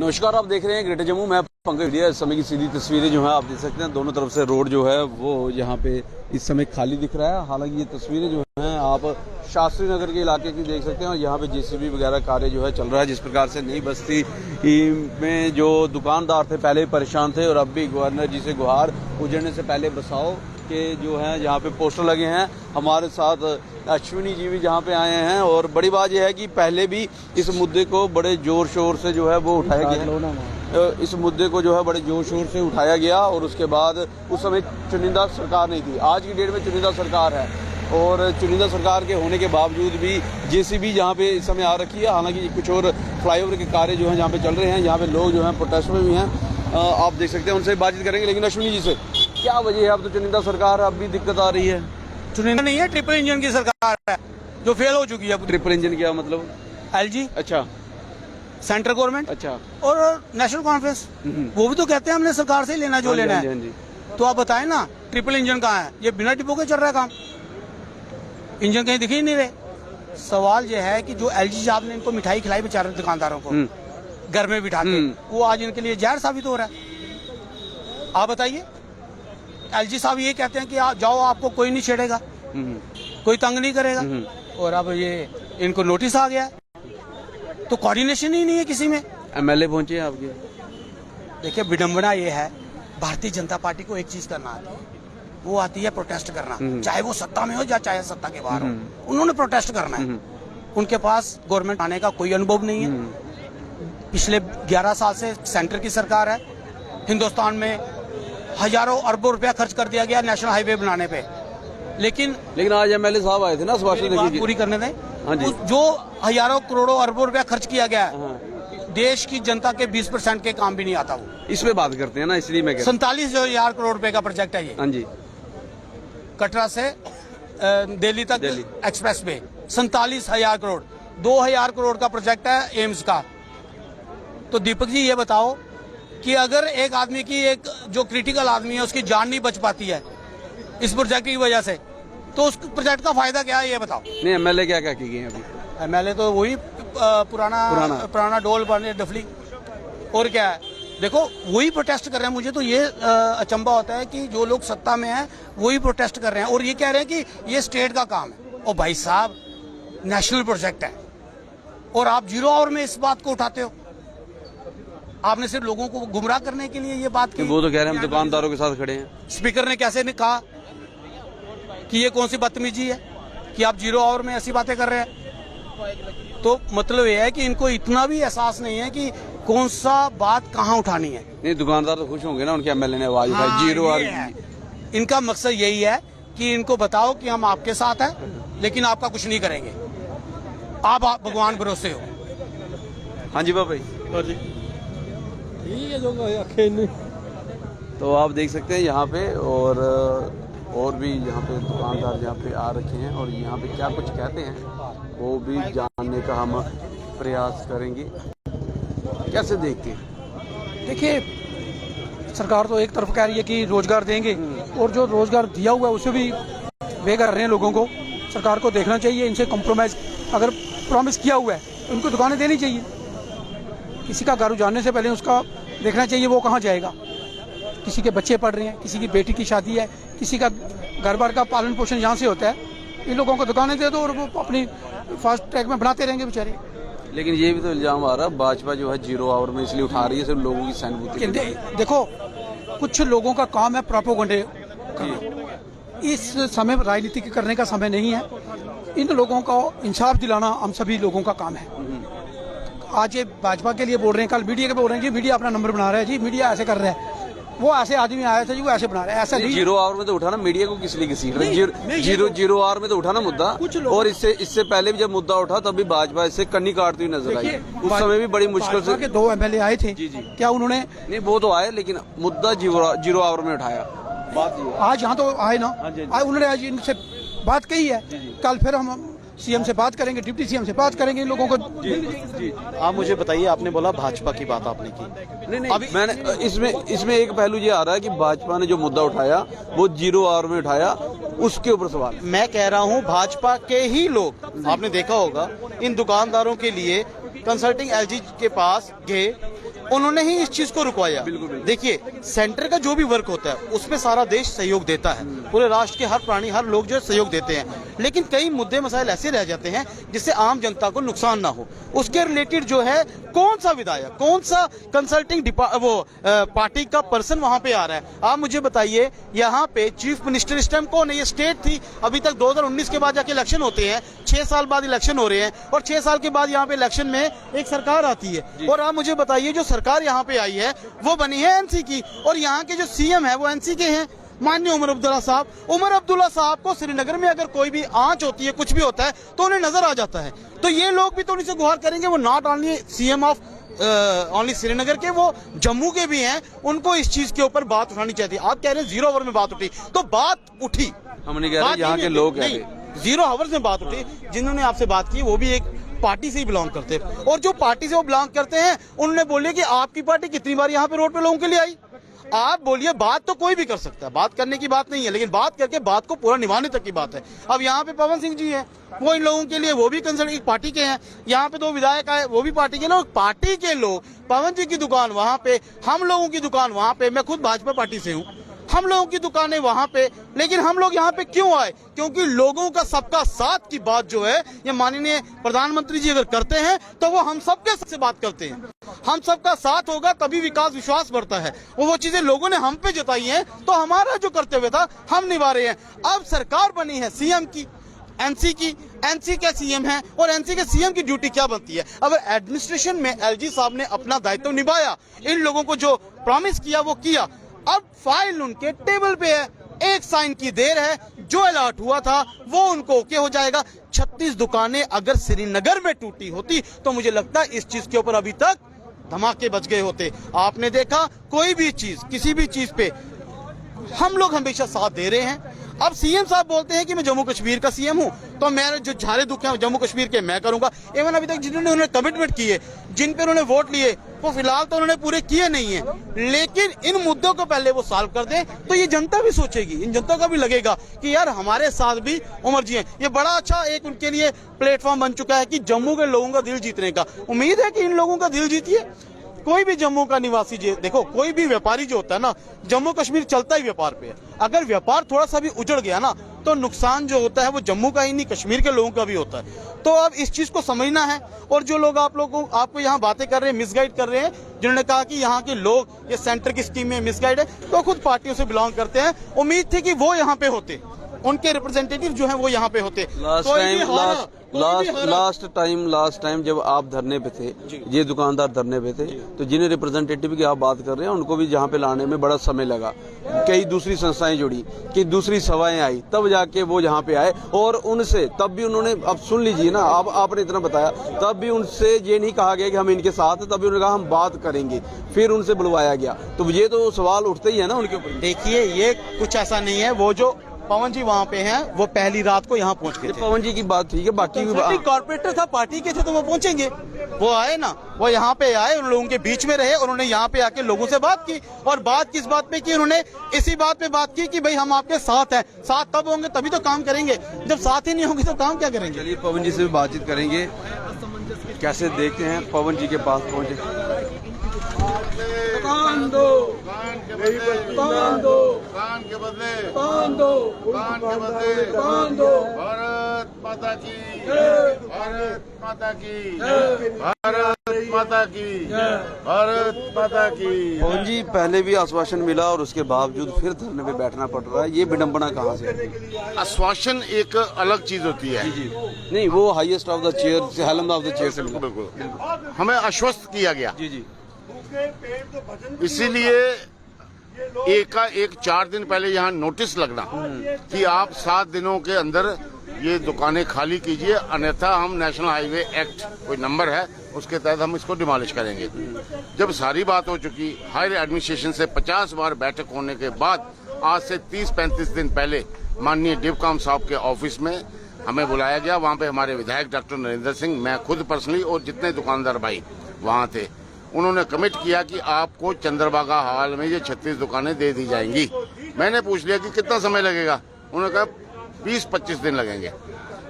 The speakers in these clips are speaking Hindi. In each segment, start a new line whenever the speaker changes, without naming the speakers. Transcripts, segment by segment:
नमस्कार, आप देख रहे हैं ग्रेटर जम्मू। मैं पंकज मीडिया। इस समय की सीधी तस्वीरें जो है आप देख सकते हैं, दोनों तरफ से रोड जो है वो यहाँ पे इस समय खाली दिख रहा है। हालांकि ये तस्वीरें जो हैं आप शास्त्री नगर के इलाके की देख सकते हैं और यहाँ पे जेसीबी वगैरह कार्य जो है चल रहा है। जिस प्रकार से नई बस्ती में जो दुकानदार थे पहले परेशान थे और अब भी गवर्नर जी से गुहार, उजड़ने से पहले बसाओ के जो है यहाँ पे पोस्टर लगे हैं। हमारे साथ अश्विनी जी भी जहाँ पे आए हैं और बड़ी बात यह है कि पहले भी इस मुद्दे को बड़े जोर शोर से जो है वो उठाया गया। इस मुद्दे को जो है बड़े जोर शोर से उठाया गया और उसके बाद उस समय चुनिंदा सरकार नहीं थी। आज की डेट में चुनिंदा सरकार है और चुनिंदा सरकार के होने के बावजूद भी जेसीबी जहाँ पे इस समय आ रखी है। हालांकि कुछ और फ्लाईओवर के कार्य जो है यहाँ पे चल रहे हैं, यहाँ पे लोग जो है प्रोटेस्ट में भी हैं। आप देख सकते हैं, उनसे बातचीत करेंगे। लेकिन अश्विनी जी से क्या वजह है, अब तो चुनिंदा सरकार अब भी दिक्कत आ रही है?
चुनिंदा नहीं है, ट्रिपल इंजन की सरकार है जो फेल हो चुकी है।
ट्रिपल इंजन क्या मतलब?
एलजी,
अच्छा,
सेंट्रल गवर्नमेंट,
अच्छा,
और नेशनल कॉन्फ्रेंस। वो भी तो कहते हैं हमने सरकार से ही लेना जो लेना है। तो आप बताएं ना, ट्रिपल इंजन कहाँ है? ये बिना डिपो के चल रहा है काम, इंजन कहीं दिख ही नहीं रहे। सवाल ये है कि जो एलजी साहब ने इनको मिठाई खिलाई बेचारे दुकानदारों को घर में बिठा के, वो आज इनके लिए जहर साबित हो रहा है। आप बताइए, एलजी साहब ये कहते हैं कि जाओ, आपको कोई नहीं छेड़ेगा, कोई तंग नहीं करेगा, और अब ये इनको नोटिस आ गया। तो कोऑर्डिनेशन ही नहीं है किसी में।
एमएलए पहुंचे आपके?
देखिए, विडंबना ये है, भारतीय जनता पार्टी को एक चीज करना आती है, वो आती है प्रोटेस्ट करना, चाहे वो सत्ता में हो या चाहे सत्ता के बाहर हो। उन्होंने प्रोटेस्ट करना है। उनके पास गवर्नमेंट आने का कोई अनुभव नहीं है। पिछले 11 साल से सेंटर की सरकार है। हिंदुस्तान में हजारों अरबों रुपया खर्च कर दिया गया नेशनल हाईवे बनाने पे, लेकिन
आज एमएलए साहब आए थे ना, सुभाष
बात पूरी करने दें।
हाँ जी।
जो हजारों करोड़ों अरबों रुपया खर्च किया गया है, देश की जनता के 20% के काम भी नहीं आता। वो
इस पे बात करते हैं ना, इसलिए मैं
47,000 करोड़ रुपए का प्रोजेक्ट है ये।
हाँ जी,
कटरा से दिल्ली तक एक्सप्रेस वे 47,000 करोड़, 2,000 करोड़ का प्रोजेक्ट है एम्स का। तो दीपक जी ये बताओ कि अगर एक आदमी की, एक जो क्रिटिकल आदमी है, उसकी जान नहीं बच पाती है इस प्रोजेक्ट की वजह से, तो उस प्रोजेक्ट का फायदा क्या है ये बताओ।
नहीं, एमएलए क्या क्या किए अभी?
एमएलए तो वही पुराना डोल बने डफली, और क्या है। देखो, वही प्रोटेस्ट कर रहे हैं। मुझे तो ये अचंभा होता है कि जो लोग सत्ता में हैं वही प्रोटेस्ट कर रहे हैं और ये कह रहे हैं कि ये स्टेट का काम है। और भाई साहब, नेशनल प्रोजेक्ट है और आप 0 आवर में इस बात को उठाते हो। आपने सिर्फ लोगों को गुमराह करने के लिए ये बात की।
वो तो कह रहे हैं हम दुकानदारों के साथ खड़े हैं।
स्पीकर ने कैसे ने कहा कि ये कौन सी बदतमीजी है कि आप 0 आवर में ऐसी बातें कर रहे हैं? तो मतलब ये है कि इनको इतना भी एहसास नहीं है कि कौन सा बात कहाँ उठानी है।
नहीं, दुकानदार तो खुश होंगे ना, उनके एमएलए ने आवाज उठाई। 0 आवर
इनका मकसद यही है कि इनको बताओ कि हम आपके साथ हैं, लेकिन आपका कुछ नहीं करेंगे, आप भगवान भरोसे हो।
हाँ जी बाबा जी,
ठीक है जो आखे नहीं।
तो आप देख सकते हैं यहाँ पे और भी यहाँ पे दुकानदार यहाँ पे आ रखे हैं और यहाँ पे क्या कुछ कहते हैं वो भी जानने का हम प्रयास करेंगे। कैसे देखते हैं?
देखिए, सरकार तो एक तरफ कह रही है कि रोजगार देंगे और जो रोजगार दिया हुआ है उसे भी वे कर रहे हैं लोगों को। सरकार को देखना चाहिए, इनसे कॉम्प्रोमाइज, अगर प्रॉमिस किया हुआ है तो उनको दुकानें देनी चाहिए। किसी का घर उजाड़ने से पहले उसका देखना चाहिए वो कहाँ जाएगा। किसी के बच्चे पढ़ रहे हैं, किसी की बेटी की शादी है, किसी का घर बार का पालन पोषण यहाँ से होता है। इन लोगों को दुकानें दे दो और वो अपनी फास्ट ट्रैक में बनाते रहेंगे बेचारे।
लेकिन ये भी तो इल्जाम आ रहा है, भाजपा जो है 0 आवर में इसलिए उठा रही है सिर्फ लोगों की सहानुभूति।
देखो, कुछ लोगों का काम है प्रोपेगेंडे का। इस समय राजनीति करने का समय नहीं है। इन लोगों को इंसाफ दिलाना हम सभी लोगों का काम है। आज ये भाजपा के लिए बोल रहे हैं, कल मीडिया के बोल रहे हैं जी मीडिया अपना नंबर बना रहा है, जी मीडिया ऐसे कर रहा है, वो ऐसे आदमी आया था जी वो ऐसे बना रहा है। ऐसा नहीं।
0 आवर में तो उठाना मीडिया को किस लिए किसी 0 आवर में तो उठाना मुद्दा। और इससे पहले भी जब मुद्दा उठा तब भी भाजपा इससे कन्नी काटती हुई नजर आई। उस समय भी बड़ी मुश्किल से
2 एमएलए आए थे।
जी जी,
क्या उन्होंने?
नहीं, वो तो आए लेकिन मुद्दा 0 आवर में उठाया। बात
आज यहाँ तो आए ना, उन्होंने आज इनसे बात कही है। कल फिर हम सीएम से बात करेंगे, डिप्टी सीएम से बात करेंगे, इन लोगों को।
जी, आप मुझे बताइए, आपने बोला भाजपा की बात आपने की।
नहीं, अभी मैंने इसमें एक पहलू ये आ रहा है कि भाजपा ने जो मुद्दा उठाया वो 0 आवर में उठाया, उसके ऊपर सवाल।
मैं कह रहा हूं, भाजपा के ही लोग, आपने देखा होगा, इन दुकानदारों के लिए कंसल्टिंग एलजी के पास गए, उन्होंने ही इस चीज को रुकवाया। देखिए, सेंटर का जो भी वर्क होता है उसमें सारा देश सहयोग देता है, पूरे राष्ट्र के हर प्राणी, हर लोग जो है सहयोग देते हैं, लेकिन कई मुद्दे मसाइल ऐसे रह जाते हैं जिससे आम जनता को नुकसान ना हो। उसके रिलेटेड जो है कौन सा विधायक, कौन सा कंसल्टिंग पार्टी का पर्सन वहां पे आ रहा है? आप मुझे बताइए, यहाँ पे चीफ मिनिस्टर इस टाइम कौन है? ये स्टेट थी, अभी तक 2019 के बाद जाके इलेक्शन होते हैं, 6 साल बाद इलेक्शन हो रहे हैं, और 6 साल के बाद यहाँ पे इलेक्शन में एक सरकार आती है। और आप मुझे बताइए, जो सरकार यहाँ पे आई है वो बनी है एनसी की, और यहाँ के जो सीएम है वो एनसी के हैं, माननीय उमर अब्दुल्ला साहब। उमर अब्दुल्ला साहब को श्रीनगर में अगर कोई भी आंच होती है, कुछ भी होता है, तो उन्हें नजर आ जाता है। तो ये लोग भी तो उनसे गुहार करेंगे, वो not only CM of only Srinagar के, वो जम्मू के भी हैं, उनको इस चीज के ऊपर बात उठानी चाहिए। आप कह रहे हैं 0 आवर में बात उठी, तो बात उठी,
हम नहीं कह रहे, यहाँ के लोग कह रहे
0 आवर्स में बात उठी। जिन्होंने आपसे बात की वो भी एक पार्टी से ही बिलोंग करते हैं, और जो पार्टी से वो बिलोंग करते हैं उन्होंने बोले कि आपकी पार्टी कितनी बार यहाँ पे रोड पे लोगों के लिए आई। आप बोलिए, बात तो कोई भी कर सकता है, बात करने की बात नहीं है, लेकिन बात करके बात को पूरा निभाने तक की बात है। अब यहाँ पे पवन सिंह जी हैं, वो इन लोगों के लिए, वो भी कंसर्न एक पार्टी के हैं। यहाँ पे 2 विधायक आए, वो भी पार्टी के लोग, पार्टी के लोग। पवन जी की दुकान वहां पे, हम लोगों की दुकान वहां पे। मैं खुद भाजपा पार्टी से हूँ, हम लोगों की दुकानें वहां पे, लेकिन हम लोग यहाँ पे क्यों आए? क्योंकि लोगों का सबका साथ की बात जो है, ये माननीय प्रधानमंत्री जी अगर करते हैं तो वो हम सबके से बात करते हैं। हम सबका साथ होगा तभी विकास, विश्वास बढ़ता है, और वो चीजें लोगों ने हम पे जताई हैं, तो हमारा जो कर्तव्य था हम निभा रहे हैं। अब सरकार बनी है सीएम की, एनसी की, एनसी के सीएम है, और एनसी के सीएम की ड्यूटी क्या बनती है? अगर एडमिनिस्ट्रेशन में एलजी साहब ने अपना दायित्व निभाया, इन लोगों को जो प्रॉमिस किया वो किया, अब फाइल उनके टेबल पे है, एक साइन की देर है, जो अलर्ट हुआ था वो उनको ओके हो जाएगा। 36 दुकानें अगर श्रीनगर में टूटी होती तो मुझे लगता है इस चीज के ऊपर अभी तक धमाके बच गए होते। आपने देखा, कोई भी चीज, किसी भी चीज पे हम लोग हमेशा साथ दे रहे हैं। अब सीएम साहब बोलते हैं कि मैं जम्मू कश्मीर का सीएम हूं, तो मेरे जो झारे दुख हैं जम्मू कश्मीर के मैं करूंगा। इवन अभी तक जिन्होंने उन्होंने कमिटमेंट किए, जिन पे उन्होंने वोट लिए, वो फिलहाल तो उन्होंने पूरे किए नहीं है, लेकिन इन मुद्दों को पहले वो सॉल्व कर दें तो ये जनता भी सोचेगी, इन जनता का भी लगेगा कि यार हमारे साथ भी उमर जी हैं। ये बड़ा अच्छा एक उनके लिए प्लेटफॉर्म बन चुका है कि जम्मू के लोगों का दिल जीतने का। उम्मीद है कि इन लोगों का दिल जीतिए। कोई भी जम्मू का निवासी, देखो कोई भी व्यापारी जो होता है ना, जम्मू कश्मीर चलता ही व्यापार पे है। अगर व्यापार थोड़ा सा भी उजड़ गया ना, तो नुकसान जो होता है वो जम्मू का ही नहीं, कश्मीर के लोगों का भी होता है। तो अब इस चीज को समझना है। और जो लोग आपको यहाँ बातें कर रहे हैं, मिसगाइड कर रहे हैं, जिन्होंने कहा कि यहाँ के लोग ये सेंटर की स्कीम में मिसगाइड है, तो खुद पार्टियों से बिलोंग करते हैं। उम्मीद थी कि वो यहाँ पे होते, उनके रिप्रेजेंटेटिव जो हैं वो यहाँ पे होते।
लास्ट टाइम जब आप धरने पे थे, ये दुकानदार धरने पे थे, तो जिन्हें रिप्रेजेंटेटिव की आप बात कर रहे हैं उनको भी जहाँ पे लाने में बड़ा समय लगा। कई दूसरी संस्थाएं जुड़ी, कि दूसरी सभाएं आई, तब जाके वो यहाँ पे आए, और उनसे तब भी उन्होंने, अब सुन लीजिए ना, आपने इतना बताया, तब भी उनसे ये नहीं कहा गया कि हम इनके साथ हैं, तब भी उन्होंने कहा हम बात करेंगे, फिर उनसे बुलवाया गया। तो ये तो सवाल उठते ही है ना उनके ऊपर।
देखिए, ये कुछ ऐसा नहीं है, वो जो पवन जी वहाँ पे हैं, वो पहली रात को यहाँ पहुँच गए थे।
पवन जी की बात ठीक है, बाकी
कॉर्पोरेटर था, पार्टी के थे, तो वो पहुंचेंगे। वो आए ना, वो यहाँ पे आए, उन लोगों के बीच में रहे, उन्होंने यहाँ पे आके लोगों से बात की। और बात किस बात पे की? उन्होंने इसी बात पे बात की कि भाई हम आपके साथ हैं। साथ तब होंगे तभी तो काम करेंगे, जब साथ ही नहीं होंगे तो काम क्या करेंगे?
चलिए पवन जी से भी बातचीत करेंगे, कैसे देखते हैं पवन जी के पास पहुंचे।
कान दो, कान दो, कान के बदले, कान दो, कान के बदले, कान दो। भारत माता की, भारत माता की, भारत माता की, भारत माता की।
पवन जी, पहले भी आश्वासन मिला और उसके बावजूद फिर धरने पे बैठना पड़ रहा है, ये विडंबना कहाँ से?
आश्वासन एक अलग चीज होती है।
जी नहीं, वो highest of the chair, helm of the chair से मिला।
बिल्कुल, हमें आश्वस्त किया गया।
जी
इसीलिए एक 4 दिन पहले यहाँ नोटिस लगना कि आप 7 दिनों के अंदर ये दुकानें खाली कीजिए, अन्यथा हम नेशनल हाईवे एक्ट कोई नंबर है उसके तहत हम इसको डिमोलिश करेंगे। जब सारी बात हो चुकी, हायर एडमिनिस्ट्रेशन से 50 बार बैठक होने के बाद आज से 30-35 दिन पहले माननीय डिवकॉम साहब के ऑफिस में हमें बुलाया गया। वहाँ पे हमारे विधायक डॉक्टर नरेंद्र सिंह, मैं खुद पर्सनली और जितने दुकानदार भाई वहाँ थे, उन्होंने कमिट किया कि आपको चंद्रभागा हॉल में ये 36 दुकानें दे दी जाएंगी। मैंने पूछ लिया कि कितना समय लगेगा, उन्होंने कहा 20-25 दिन लगेंगे।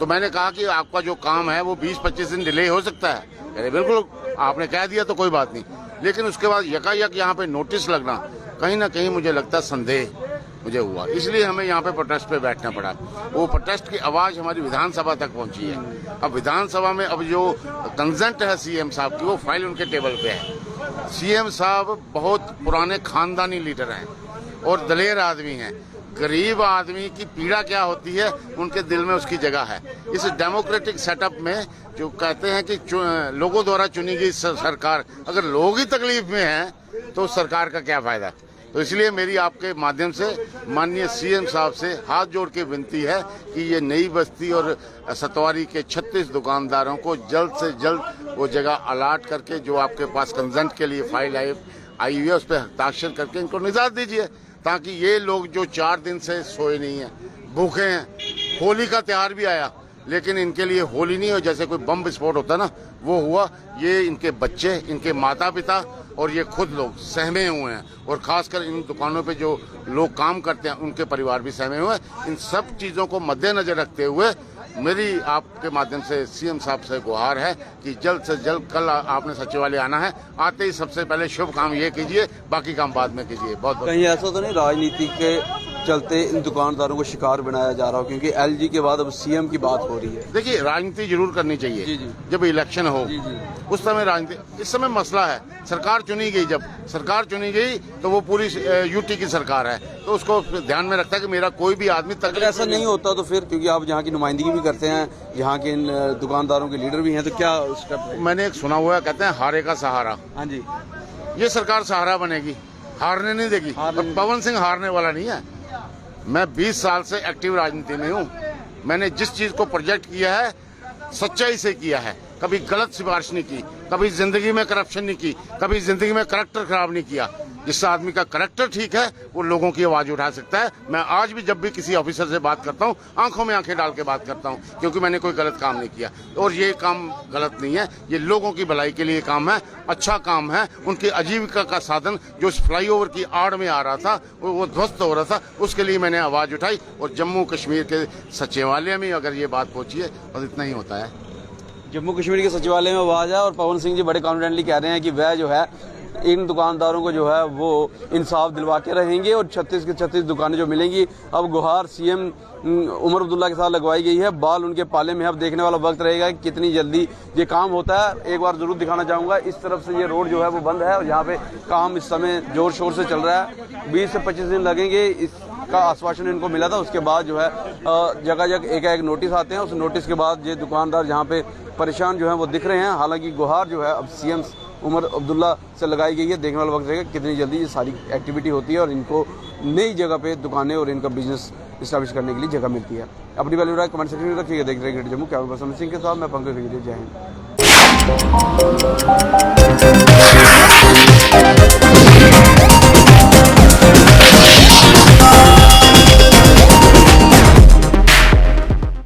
तो मैंने कहा कि आपका जो काम है वो 20-25 दिन डिले हो सकता है। अरे बिल्कुल, आपने कह दिया तो कोई बात नहीं। लेकिन उसके बाद यकायक यहाँ पे नोटिस लगना कहीं ना कहीं मुझे लगता है संदेह मुझे हुआ, इसलिए हमें यहाँ पे प्रोटेस्ट पे बैठना पड़ा। वो प्रोटेस्ट की आवाज हमारी विधानसभा तक पहुंची है। अब विधानसभा में अब जो कंसेंट है सीएम साहब की, वो फाइल उनके टेबल पे है। सीएम साहब बहुत पुराने खानदानी लीडर हैं और दलेर आदमी हैं। गरीब आदमी की पीड़ा क्या होती है उनके दिल में उसकी जगह है। इस डेमोक्रेटिक सेटअप में जो कहते हैं कि लोगों द्वारा चुनी गई सरकार, अगर लोग ही तकलीफ में हैं तो सरकार का क्या फायदा। तो इसलिए मेरी आपके माध्यम से माननीय सीएम साहब से हाथ जोड़ के विनती है कि ये नई बस्ती और सतवारी के 36 दुकानदारों को जल्द से जल्द वो जगह अलाट करके, जो आपके पास कंसेंट के लिए फाइल आई हुई है, उस पर हस्ताक्षर करके इनको निजात दीजिए, ताकि ये लोग जो 4 दिन से सोए नहीं हैं, भूखे हैं। होली का त्योहार भी आया, लेकिन इनके लिए होली नहीं हो, जैसे कोई बम विस्फोट होता ना वो हुआ। ये इनके बच्चे, इनके माता पिता और ये खुद लोग सहमे हुए हैं, और खासकर इन दुकानों पे जो लोग काम करते हैं उनके परिवार भी सहमे हुए हैं। इन सब चीज़ों को मद्देनजर रखते हुए मेरी आपके माध्यम से सीएम साहब से गुहार है कि जल्द से जल्द, कल आपने सचिवालय आना है, आते ही सबसे पहले शुभ काम ये कीजिए, बाकी काम बाद में कीजिए। बहुत
कहीं ऐसा तो नहीं राजनीति के चलते इन दुकानदारों को शिकार बनाया जा रहा हो, क्योंकि एलजी के बाद अब सीएम की बात हो रही है।
देखिए, राजनीति जरूर करनी चाहिए।
जी जी।
जब इलेक्शन हो
जी जी।
उस समय राजनीति, इस समय मसला है सरकार चुनी गई, जब सरकार चुनी गई तो वो पूरी यूटी की सरकार है, तो उसको ध्यान में रखता है कि मेरा कोई भी आदमी
अगर ऐसा नहीं होता तो फिर, क्योंकि आप यहाँ की नुमाइंदगी भी करते हैं, यहाँ के इन दुकानदारों के लीडर भी हैं, तो क्या स्टेप?
मैंने एक सुना हुआ है, कहते हैं हारे का सहारा।
हाँ जी।
ये सरकार सहारा बनेगी, हारने नहीं देगी। और पवन सिंह हारने वाला नहीं है। मैं 20 साल से एक्टिव राजनीति में हूँ। मैंने जिस चीज को प्रोजेक्ट किया है सच्चाई से किया है, कभी गलत सिफारिश नहीं की, कभी जिंदगी में करप्शन नहीं की, कभी जिंदगी में करैक्टर खराब नहीं किया। जिस आदमी का करैक्टर ठीक है वो लोगों की आवाज उठा सकता है। मैं आज भी जब भी किसी ऑफिसर से बात करता हूँ, आंखों में आंखें डाल के बात करता हूँ, क्योंकि मैंने कोई गलत काम नहीं किया। और ये काम गलत नहीं है, ये लोगों की भलाई के लिए काम है, अच्छा काम है। उनकी आजीविका का साधन जो इस फ्लाईओवर की आड़ में आ रहा था, वो ध्वस्त हो रहा था, उसके लिए मैंने आवाज उठाई। और जम्मू कश्मीर के सचिवालय में अगर ये बात पहुंची है तो इतना ही होता है।
जम्मू कश्मीर के सचिवालय में आवाज है और पवन सिंह जी बड़े कॉन्फिडेंटली कह रहे हैं कि वह जो है इन दुकानदारों को जो है वो इंसाफ दिलवा के रहेंगे, और 36 की 36 दुकानें जो मिलेंगी। अब गुहार सीएम उमर अब्दुल्ला के साथ लगवाई गई है, बाल उनके पाले में। अब देखने वाला वक्त रहेगा कि कितनी जल्दी ये काम होता है। एक बार जरूर दिखाना चाहूंगा, इस तरफ से ये रोड जो है वो बंद है और यहाँ पे काम इस समय जोर शोर से चल रहा है। 20 से 25 दिन लगेंगे, इसका आश्वासन इनको मिला था। उसके बाद जो है जगह जगह एक नोटिस आते हैं, उस नोटिस के बाद ये दुकानदार जहाँ पे परेशान जो है वो दिख रहे हैं। हालांकि गुहार जो है अब सीएम उमर अब्दुल्ला से लगाई गई है। देखने वाला वक्त रहेगा कितनी जल्दी ये सारी एक्टिविटी होती है और इनको नई जगह पे दुकानें और इनका बिजनेस इस्टेब्लिश करने के लिए जगह मिलती है। अपनी वैल्यू राय कमेंट सेक्शन में रखिएगा। देख रहे हैं जम्मू, कैमरा पर्सन सिंह के साथ मैं पंकज। जय हिंद।